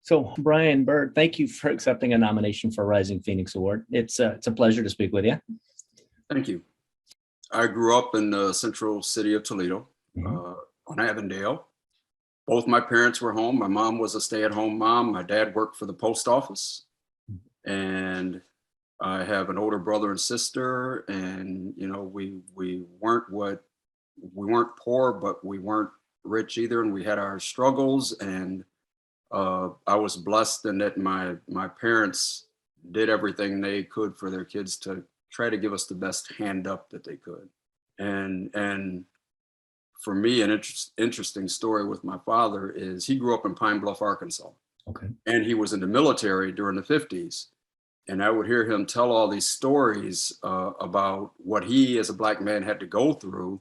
So, Brian Byrd, thank you for accepting a nomination for Rising Phoenix Award. It's a pleasure to speak with you. Thank you. I grew up in the central city of Toledo, on Avondale. Both my parents were home. My mom was a stay-at-home mom. My dad worked for the post office. And I have an older brother and sister. And, we weren't poor, but we weren't rich either. And we had our struggles. And I was blessed in that my parents did everything they could for their kids to try to give us the best hand up that they could. And for me, an interesting story with my father is he grew up in Pine Bluff, Arkansas. Okay. And he was in the military during the 50s. And I would hear him tell all these stories about what he as a Black man had to go through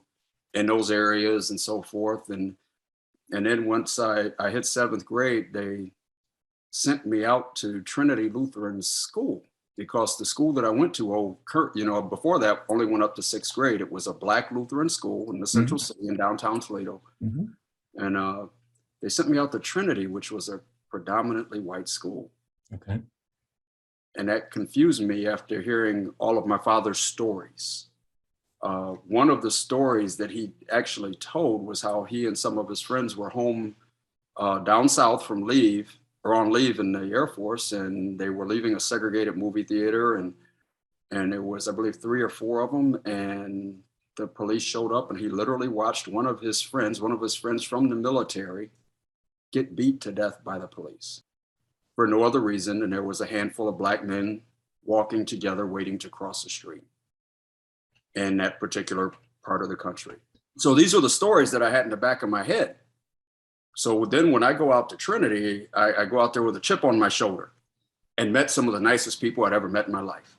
in those areas and so forth. And then once I hit 7th grade, they sent me out to Trinity Lutheran School, because the school that I went to, before that only went up to 6th grade. It was a Black Lutheran school in the central city in downtown Toledo. And they sent me out to Trinity, which was a predominantly white school. Okay. And that confused me after hearing all of my father's stories. One of the stories that he actually told was how he and some of his friends were home down south from leave, or on leave in the Air Force, and they were leaving a segregated movie theater, and it was, I believe, 3 or 4 of them, and the police showed up, and he literally watched one of his friends from the military get beat to death by the police for no other reason. And there was a handful of Black men walking together waiting to cross the street in that particular part of the country. So these are the stories that I had in the back of my head. So then when I go out to Trinity, I go out there with a chip on my shoulder and met some of the nicest people I'd ever met in my life.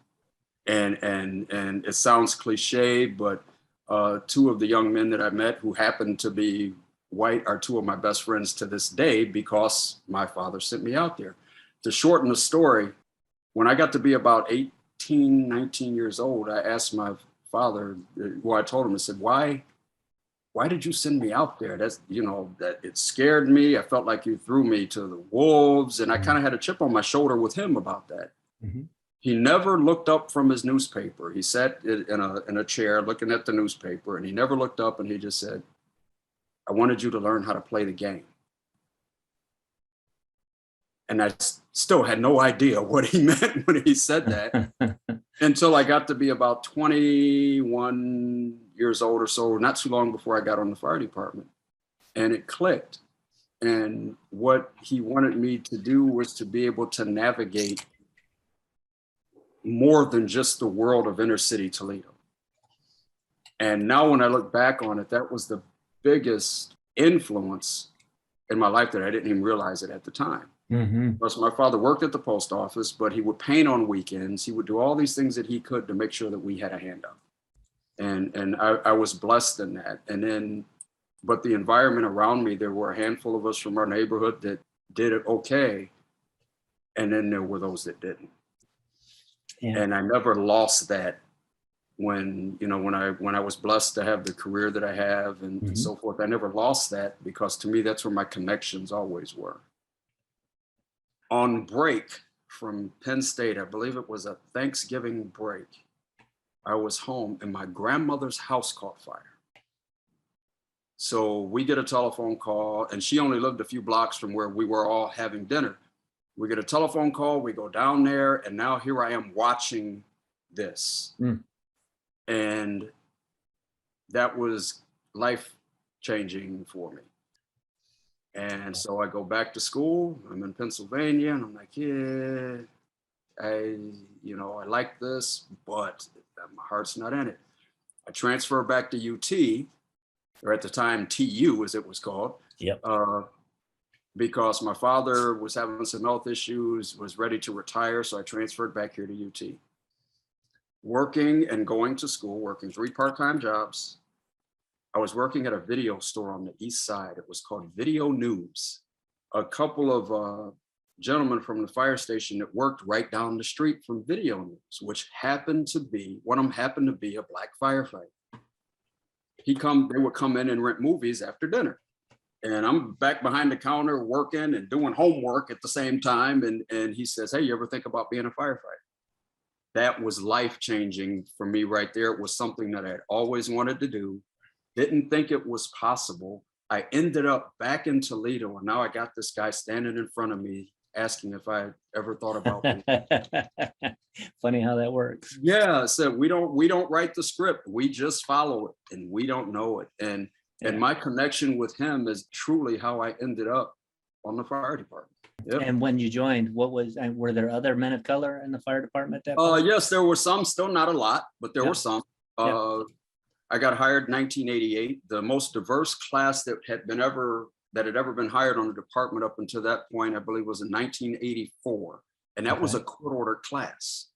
And it sounds cliche, but 2 of the young men that I met who happened to be white are 2 of my best friends to this day, because my father sent me out there. To shorten the story, when I got to be about 18, 19 years old, I asked my father, I told him, I said, why did you send me out there? That it scared me. I felt like you threw me to the wolves. And I kind of had a chip on my shoulder with him about that. He never looked up from his newspaper. He sat in a chair looking at the newspaper, and he never looked up, and he just said, I wanted you to learn how to play the game. And I still had no idea what he meant when he said that until I got to be about 21 years old or so, not too long before I got on the fire department. And it clicked. And what he wanted me to do was to be able to navigate more than just the world of inner city Toledo. And now when I look back on it, that was the biggest influence in my life that I didn't even realize it at the time. Because my father worked at the post office, but he would paint on weekends. He would do all these things that he could to make sure that we had a hand up. And I was blessed in that. But the environment around me, there were a handful of us from our neighborhood that did it okay. And then there were those that didn't. Yeah. And I never lost that when I was blessed to have the career that I have and so forth. I never lost that, because to me, that's where my connections always were. On break from Penn State, I believe it was a Thanksgiving break, I was home and my grandmother's house caught fire. So we get a telephone call, and she only lived a few blocks from where we were all having dinner. We get a telephone call, we go down there, and now here I am watching this. And that was life-changing for me. And so I go back to school. I'm in Pennsylvania, and I'm like, yeah, I like this, but my heart's not in it. I transfer back to UT, or at the time TU as it was called. Because my father was having some health issues, was ready to retire, so I transferred back here to UT. Working and going to school, working 3 part-time jobs. I was working at a video store on the east side. It was called Video News. A couple of gentlemen from the fire station that worked right down the street from Video News, which one of them happened to be a Black firefighter. They would come in and rent movies after dinner. And I'm back behind the counter working and doing homework at the same time. And he says, "Hey, you ever think about being a firefighter?" That was life changing for me right there. It was something that I had always wanted to do. Didn't think it was possible. I ended up back in Toledo, and now I got this guy standing in front of me asking if I ever thought about it. Funny how that works. Yeah, so we don't write the script. We just follow it, and we don't know it. And my connection with him is truly how I ended up on the fire department. Yep. And when you joined, were there other men of color in the fire department at that point? Yes, there were some, still not a lot, but there Yeah. were some. Yeah. I got hired in 1988, the most diverse class that had ever been hired on the department up until that point, I believe, was in 1984. And that was a court ordered class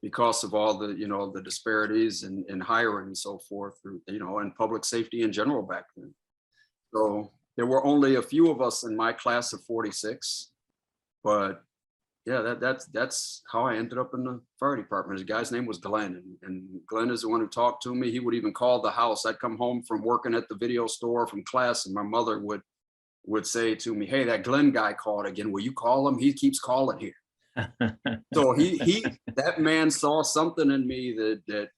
because of all the, the disparities in hiring and so forth, and public safety in general back then. So there were only a few of us in my class of 46, but yeah, that's how I ended up in the fire department. His guy's name was Glenn, and Glenn is the one who talked to me. He would even call the house. I'd come home from working at the video store from class, and my mother would say to me, "Hey, that Glenn guy called again. Will you call him? He keeps calling here." So that man saw something in me that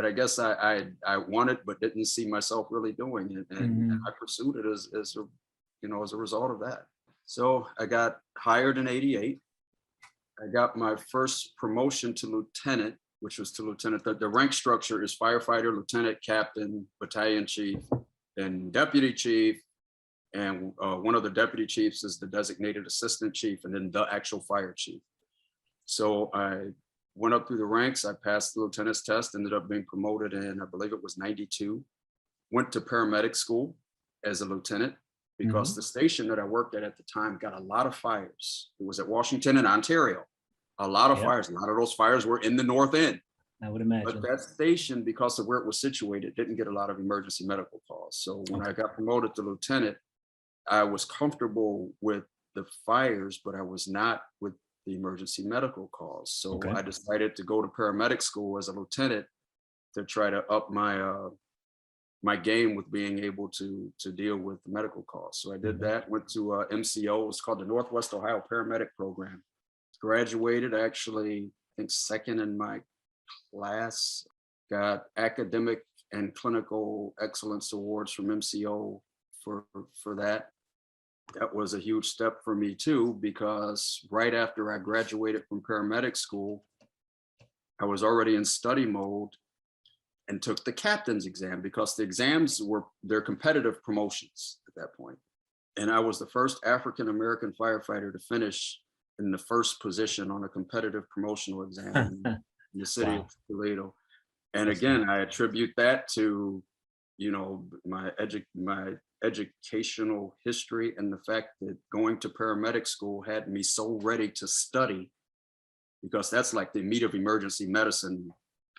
I guess I wanted but didn't see myself really doing it, and I pursued it as a result of that. So I got hired in 88. I got my first promotion to lieutenant, which was to lieutenant. The rank structure is firefighter, lieutenant, captain, battalion chief, and deputy chief. And one of the deputy chiefs is the designated assistant chief, and then the actual fire chief. So I went up through the ranks. I passed the lieutenant's test, ended up being promoted in, I believe it was 92. Went to paramedic school as a lieutenant, because the station that I worked at the time got a lot of fires. It was at Washington and Ontario. A lot of fires. A lot of those fires were in the North End. I would imagine. But that station, because of where it was situated, didn't get a lot of emergency medical calls. So when I got promoted to lieutenant, I was comfortable with the fires, but I was not with the emergency medical calls. So I decided to go to paramedic school as a lieutenant to try to up my game with being able to deal with the medical calls. So I did that, went to MCO, it was called the Northwest Ohio Paramedic Program. Graduated actually, I think second in my class, got academic and clinical excellence awards from MCO for that. That was a huge step for me too, because right after I graduated from paramedic school, I was already in study mode and took the captain's exam, because the exams they're competitive promotions at that point. And I was the first African-American firefighter to finish in the first position on a competitive promotional exam in the city of Toledo. And again, I attribute that to, my educational history and the fact that going to paramedic school had me so ready to study, because that's like the meat of emergency medicine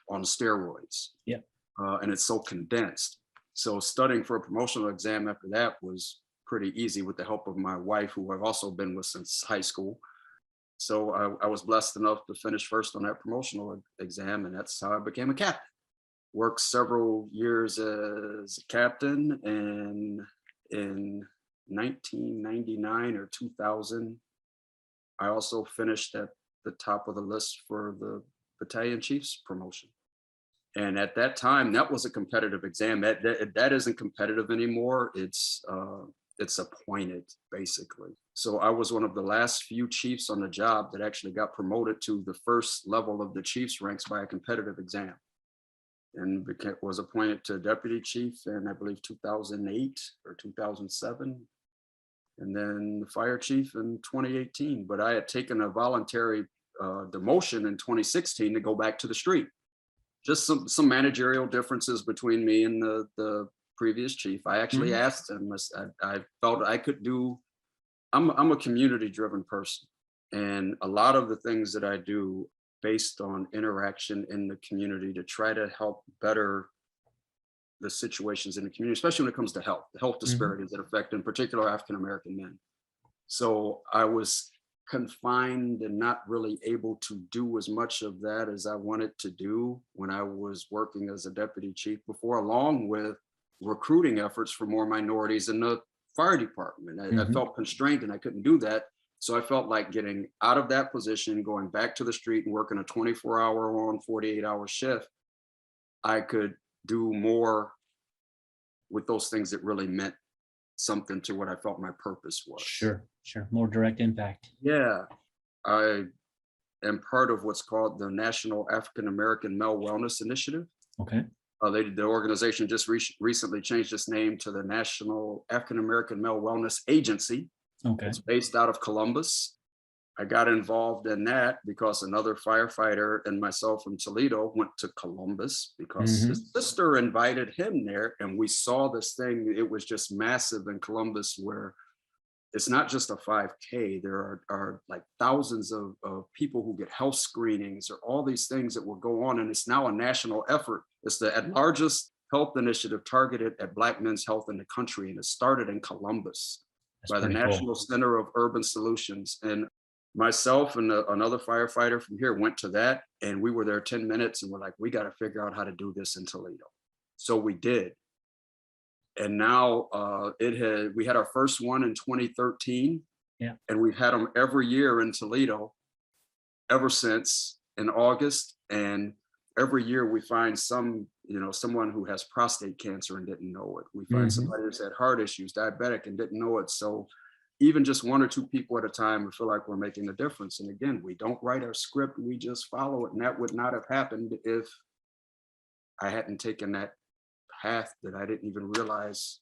on steroids. Yeah. And it's so condensed. So studying for a promotional exam after that was pretty easy with the help of my wife, who I've also been with since high school. So I was blessed enough to finish first on that promotional exam, and that's how I became a captain. Worked several years as a captain, and in 1999 or 2000, I also finished at the top of the list for the battalion chief's promotion. And at that time, that was a competitive exam. That isn't competitive anymore. It's appointed, basically. So I was one of the last few chiefs on the job that actually got promoted to the first level of the chief's ranks by a competitive exam, and was appointed to deputy chief in, I believe, 2008 or 2007, and then the fire chief in 2018. But I had taken a voluntary demotion in 2016 to go back to the street. Just some managerial differences between me and the previous chief. I actually asked him, I felt I could do, I'm a community driven person, and a lot of the things that I do based on interaction in the community to try to help better the situations in the community, especially when it comes to health, the health disparities that affect in particular African-American men. So I was confined and not really able to do as much of that as I wanted to do when I was working as a deputy chief before, along with recruiting efforts for more minorities in the fire department. I felt constrained and I couldn't do that. So I felt like getting out of that position, going back to the street and working a 24-hour on 48-hour shift, I could do more with those things that really meant something to what I felt my purpose was. Sure. More direct impact. Yeah. I am part of what's called the National African American Male Wellness Initiative. Okay. The organization just recently changed its name to the National African American Male Wellness Agency. Okay. It's based out of Columbus. I got involved in that because another firefighter and myself from Toledo went to Columbus because his sister invited him there, and we saw this thing. It was just massive in Columbus, where it's not just a 5K. There are like thousands of people who get health screenings or all these things that will go on. And it's now a national effort. It's the largest health initiative targeted at Black men's health in the country. And it started in Columbus by the National Center of Urban Solutions. And myself and another firefighter from here went to that. And we were there 10 minutes and we're like, we got to figure out how to do this in Toledo. So we did. And now we had our first one in 2013. Yeah. And we've had them every year in Toledo ever since in August. And every year we find someone who has prostate cancer and didn't know it. We find somebody who's had heart issues, diabetic, and didn't know it. So even just one or two people at a time, we feel like we're making a difference. And again, we don't write our script, we just follow it. And that would not have happened if I hadn't taken that path that I didn't even realize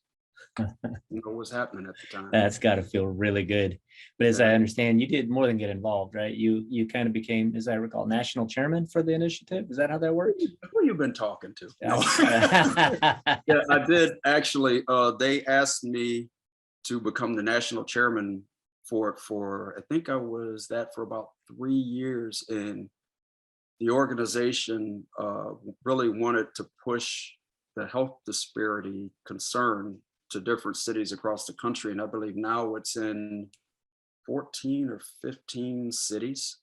was happening at the time. That's got to feel really good. But as I understand, you did more than get involved, right? You kind of became, as I recall, national chairman for the initiative. Is that how that works? Who you've been talking to? No. Yeah, I did actually. They asked me to become the national chairman for I think I was that for about 3 years, and the organization really wanted to push the health disparity concern to different cities across the country. And I believe now it's in 14 or 15 cities.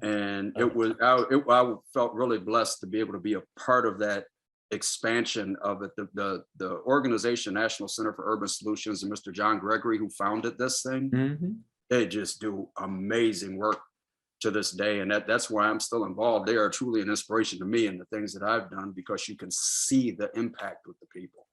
And I felt really blessed to be able to be a part of that expansion of it. The organization, National Center for Urban Solutions, and Mr. John Gregory, who founded this thing, they just do amazing work to this day. And that's why I'm still involved. They are truly an inspiration to me and the things that I've done, because you can see the impact with the people.